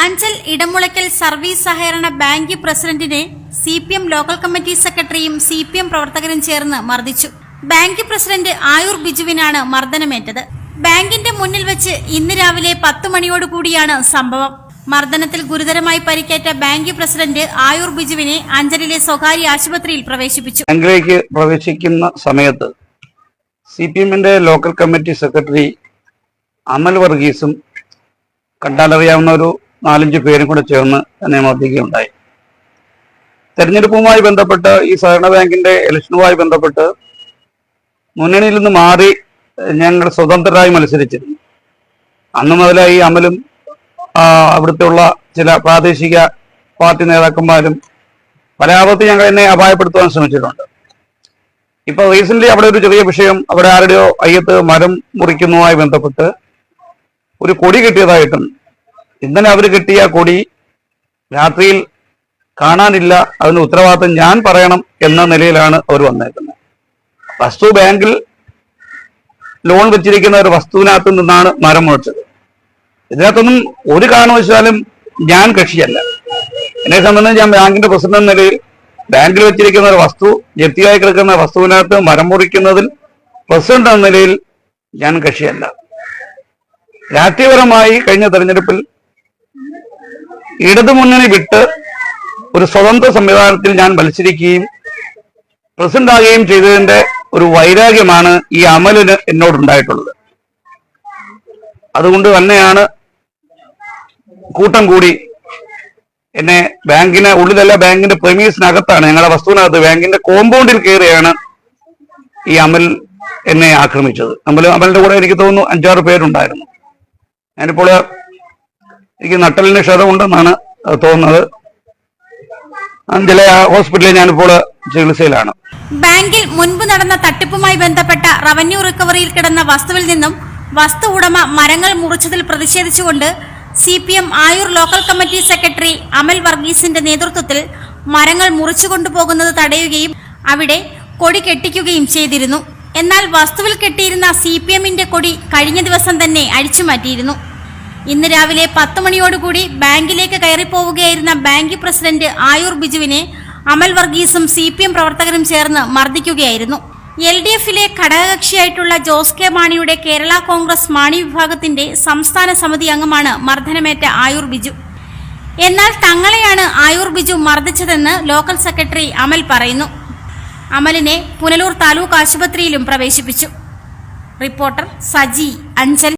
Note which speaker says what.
Speaker 1: Anchal Edamulakkal service സഹകരണ bank പ്രസിഡന്റിനെ CPM local committee സെക്രട്ടറിയും CPM പ്രവർത്തകരും ചേർന്ന് മർദ്ദിച്ചു. ബാങ്ക് പ്രസിഡന്റ് ആയൂർ ബിജുവിനാണ് മർദ്ദനമേറ്റത്. ബാങ്കിന്റെ മുന്നിൽ വെച്ച് ഇന്ന് രാവിലെ 10 മണിയോടുകൂടിയാണ് സംഭവം. മർദ്ദനത്തിൽ ഗുരുതരമായി പരിക്കേറ്റ ബാങ്ക് പ്രസിഡന്റ് ആയൂർ ബിജുവിനെ അഞ്ചലിലെ സ്വകാര്യ ആശുപത്രിയിൽ പ്രവേശിപ്പിച്ചു.
Speaker 2: ബാങ്കിലേക്ക് പ്രവേശിക്കുന്ന സമയത്ത് CPMന്റെ ലോക്കൽ കമ്മിറ്റി സെക്രട്ടറി അമൽ വർഗീസും കണ്ടാലറിയാവുന്ന ഒരു 4-5 പേരും കൂടെ ചേർന്ന് എന്നെ മർദ്ദിക്കുകയുണ്ടായി. തെരഞ്ഞെടുപ്പുമായി ബന്ധപ്പെട്ട് ഈ സഹകരണ ബാങ്കിന്റെ ഇലക്ഷനുമായി ബന്ധപ്പെട്ട് മുന്നണിയിൽ നിന്ന് മാറി ഞങ്ങൾ സ്വതന്ത്രരായി മത്സരിച്ചിരുന്നു. അന്ന് മുതലായി അമലും അവിടുത്തെ ഉള്ള ചില പ്രാദേശിക പാർട്ടി നേതാക്കന്മാരും പരാവധി ഞങ്ങൾ എന്നെ അപായപ്പെടുത്തുവാൻ ശ്രമിച്ചിട്ടുണ്ട്. ഇപ്പൊ റീസെന്റ് അവിടെ ഒരു ചെറിയ വിഷയം, അവിടെ ആരുടെയോ അയ്യത്ത് മരം മുറിക്കുന്നതുമായി ബന്ധപ്പെട്ട് ഒരു കൊടി കിട്ടിയതായിട്ടും ഇന്നലെ അവർ കിട്ടിയ കൊടി രാത്രിയിൽ കാണാനില്ല, അതിന് ഉത്തരവാദിത്തം ഞാൻ പറയണം എന്ന നിലയിലാണ് അവർ വന്നേക്കുന്നത്. വസ്തു ബാങ്കിൽ ലോൺ വെച്ചിരിക്കുന്ന ഒരു വസ്തുവിനകത്ത് നിന്നാണ് മരം മുറിച്ചത്. ഇതിനകത്തൊന്നും ഒരു കാരണവശാലും ഞാൻ കക്ഷിയല്ല. എന്നെ സംബന്ധിച്ച് ഞാൻ ബാങ്കിന്റെ പ്രസിഡന്റ് എന്ന നിലയിൽ ബാങ്കിൽ വെച്ചിരിക്കുന്ന ഒരു വസ്തു, ജപ്തിയായി കിടക്കുന്ന വസ്തുവിനകത്ത് മരം മുറിക്കുന്നതിൽ പ്രസിഡന്റ് എന്ന നിലയിൽ ഞാൻ കക്ഷിയല്ല. രാഷ്ട്രീയപരമായി കഴിഞ്ഞ തെരഞ്ഞെടുപ്പിൽ ഇടതുമുന്നണി വിട്ട് ഒരു സ്വതന്ത്ര സംവിധാനത്തിൽ ഞാൻ മത്സരിക്കുകയും പ്രസിഡന്റ് ആകുകയും ചെയ്തതിന്റെ ഒരു വൈരാഗ്യമാണ് ഈ അമലിന് എന്നോടുണ്ടായിട്ടുള്ളത്. അതുകൊണ്ട് തന്നെയാണ് കൂട്ടം കൂടി എന്നെ ബാങ്കിന് ഉള്ളിലല്ല, ബാങ്കിന്റെ പ്രീമിയസിനകത്താണ്, ഞങ്ങളുടെ വസ്തുവിനകത്ത് ബാങ്കിന്റെ കോമ്പൗണ്ടിൽ കയറിയാണ് ഈ അമൽ എന്നെ ആക്രമിച്ചത്. അമലിന്റെ കൂടെ എനിക്ക് തോന്നുന്നു 5-6 പേരുണ്ടായിരുന്നു. ഞാനിപ്പോൾ എനിക്ക് നട്ടലിന് ക്ഷതമുണ്ടെന്നാണ് തോന്നുന്നത്. അഞ്ചലെ ഹോസ്പിറ്റലിൽ ഞാനിപ്പോൾ ചികിത്സയിലാണ്.
Speaker 1: ബാങ്കിൽ മുൻപ് നടന്ന തട്ടിപ്പുമായി ബന്ധപ്പെട്ട റവന്യൂ റിക്കവറിയിൽ കിടന്ന വസ്തുവിൽ നിന്നും വസ്തു ഉടമ മരങ്ങൾ മുറിച്ചതിൽ പ്രതിഷേധിച്ചുകൊണ്ട് CPM Ayur local committee secretary Amal വർഗീസിന്റെ നേതൃത്വത്തിൽ മരങ്ങൾ മുറിച്ചു കൊണ്ടുപോകുന്നത് തടയുകയും അവിടെ കൊടി കെട്ടിക്കുകയും ചെയ്തിരുന്നു. എന്നാൽ വസ്തുവിൽ കെട്ടിയിരുന്ന CPMന്റെ കൊടി കഴിഞ്ഞ ദിവസം തന്നെ അഴിച്ചുമാറ്റിയിരുന്നു. ഇന്ന് രാവിലെ 10 മണിയോടുകൂടി ബാങ്കിലേക്ക് കയറിപ്പോവുകയായിരുന്ന ബാങ്ക് പ്രസിഡന്റ് ആയൂർ ബിജുവിനെ അമൽ വർഗീസും CPM പ്രവർത്തകരും ചേർന്ന് മർദ്ദിക്കുകയായിരുന്നു. LDFിലെ ഘടകകക്ഷിയായിട്ടുള്ള ജോസ് കെ മാണിയുടെ കേരള കോൺഗ്രസ് മാണി വിഭാഗത്തിന്റെ സംസ്ഥാന സമിതി അംഗമാണ് മർദ്ദനമേറ്റ ആയൂർ ബിജു. എന്നാൽ തങ്ങളെയാണ് ആയൂർ ബിജു മർദ്ദിച്ചതെന്ന് ലോക്കൽ സെക്രട്ടറി അമൽ പറയുന്നു. അമലിനെ പുനലൂർ താലൂക്ക് ആശുപത്രിയിലും പ്രവേശിപ്പിച്ചു. റിപ്പോർട്ടർ സജി, അഞ്ചൽ.